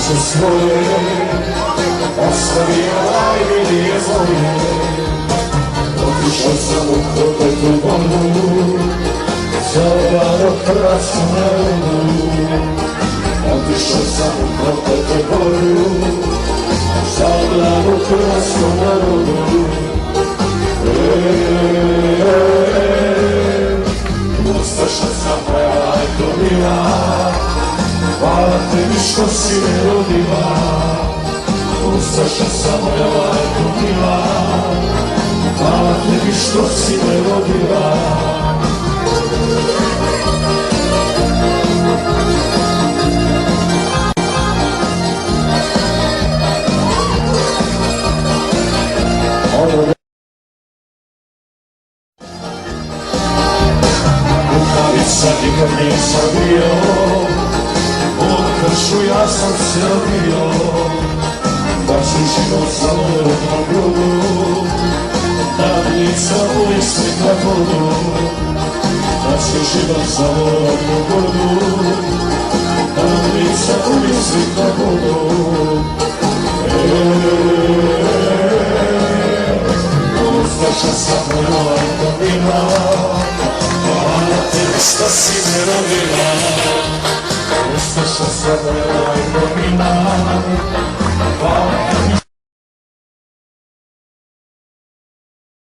duše svoje ostavio najmilije moje. Otišao sam u proteklu vodu za obanog hrvatskom narodu. Otišao sam u proteklu vodu za obanog hrvatskom narodu. Ustaša sam majko mila, hvala tebi što si me rodila. Ustaša sam majko mila, hvala tebi što si me rodila. Sad nikad nisam bio, u kršu ja sam se rodio. Da ću život za rodnom grudu, davnica ulislit na vodu. Da ću život za rodnom grudu, davnica ulislit na vodu. Ustaša sam majko mila, hvala tebi što si me rodila. Ustaša sam majko mila, hvala